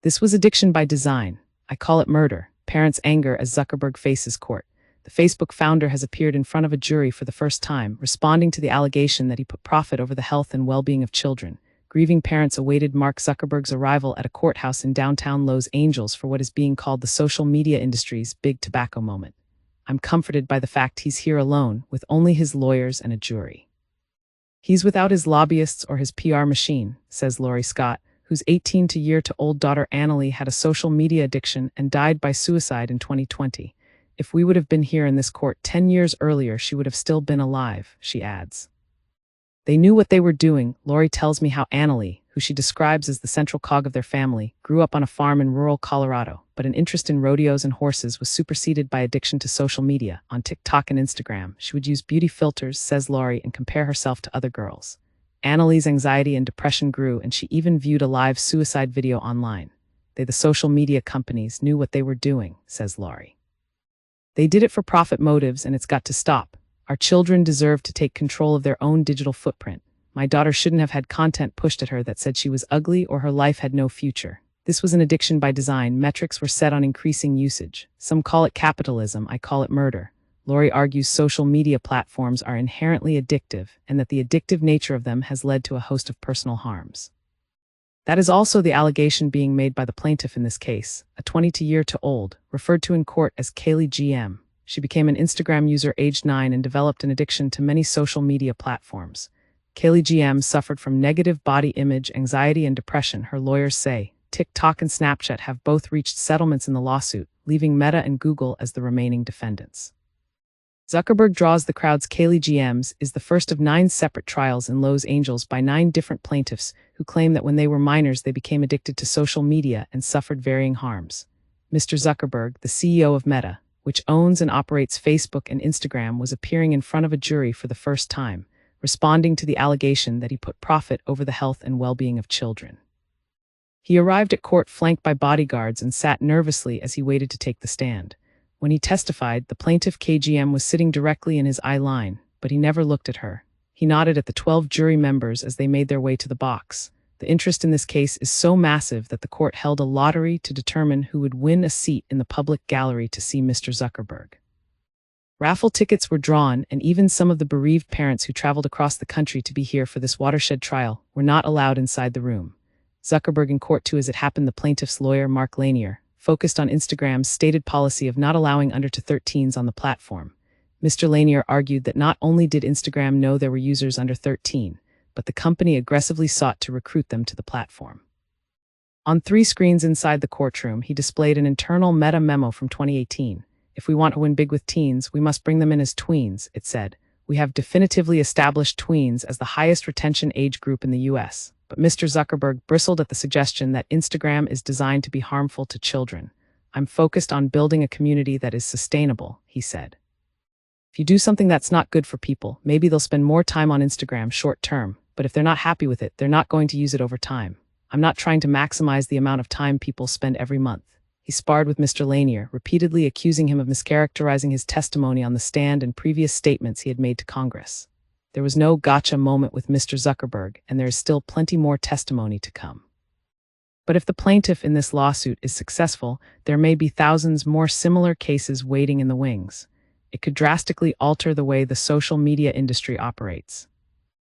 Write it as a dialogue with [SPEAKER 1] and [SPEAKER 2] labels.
[SPEAKER 1] This was addiction by design. I call it murder. Parents' anger as Zuckerberg faces court. The Facebook founder has appeared in front of a jury for the first time, responding to the allegation that he put profit over the health and well-being of children. Grieving parents awaited Mark Zuckerberg's arrival at a courthouse in downtown Los Angeles for what is being called the social media industry's big tobacco moment. I'm comforted by the fact he's here alone, with only his lawyers and a jury. He's without his lobbyists or his PR machine, says Lori Scott, whose 18-year-old daughter Annalie had a social media addiction and died by suicide in 2020. If we would have been here in this court 10 years earlier, she would have still been alive, she adds. They knew what they were doing. Lori tells me how Annalie, who she describes as the central cog of their family, grew up on a farm in rural Colorado, but an interest in rodeos and horses was superseded by addiction to social media. On TikTok and Instagram, she would use beauty filters, says Lori, and compare herself to other girls. Annalie's anxiety and depression grew, and she even viewed a live suicide video online. The social media companies, knew what they were doing, says Lori. They did it for profit motives, and it's got to stop. Our children deserve to take control of their own digital footprint. My daughter shouldn't have had content pushed at her that said she was ugly or her life had no future. This was an addiction by design. Metrics were set on increasing usage. Some call it capitalism, I call it murder. Lori argues social media platforms are inherently addictive and that the addictive nature of them has led to a host of personal harms. That is also the allegation being made by the plaintiff in this case, a 22-year-old, referred to in court as Kaylee GM. She became an Instagram user aged 9 and developed an addiction to many social media platforms. Kaylee GM suffered from negative body image, anxiety, and depression, her lawyers say. TikTok and Snapchat have both reached settlements in the lawsuit, leaving Meta and Google as the remaining defendants. Zuckerberg draws the crowds. Kaylee GM's is the first of 9 separate trials in Los Angeles by 9 different plaintiffs who claim that when they were minors they became addicted to social media and suffered varying harms. Mr. Zuckerberg, the CEO of Meta, which owns and operates Facebook and Instagram, was appearing in front of a jury for the first time, responding to the allegation that he put profit over the health and well-being of children. He arrived at court flanked by bodyguards and sat nervously as he waited to take the stand. When he testified, the plaintiff KGM was sitting directly in his eye line, but he never looked at her. He nodded at the 12 jury members as they made their way to the box. The interest in this case is so massive that the court held a lottery to determine who would win a seat in the public gallery to see Mr. Zuckerberg. Raffle tickets were drawn, and even some of the bereaved parents who traveled across the country to be here for this watershed trial were not allowed inside the room. Zuckerberg in court too. As it happened, the plaintiff's lawyer, Mark Lanier, focused on Instagram's stated policy of not allowing under 13s on the platform. Mr. Lanier argued that not only did Instagram know there were users under 13, but the company aggressively sought to recruit them to the platform. On 3 screens inside the courtroom, he displayed an internal Meta memo from 2018. If we want to win big with teens, we must bring them in as tweens, it said. We have definitively established tweens as the highest retention age group in the US. But Mr. Zuckerberg bristled at the suggestion that Instagram is designed to be harmful to children. I'm focused on building a community that is sustainable, he said. If you do something that's not good for people, maybe they'll spend more time on Instagram short term, but if they're not happy with it, they're not going to use it over time. I'm not trying to maximize the amount of time people spend every month. He sparred with Mr. Lanier, repeatedly accusing him of mischaracterizing his testimony on the stand and previous statements he had made to Congress. There was no gotcha moment with Mr. Zuckerberg, and there is still plenty more testimony to come. But if the plaintiff in this lawsuit is successful, there may be thousands more similar cases waiting in the wings. It could drastically alter the way the social media industry operates.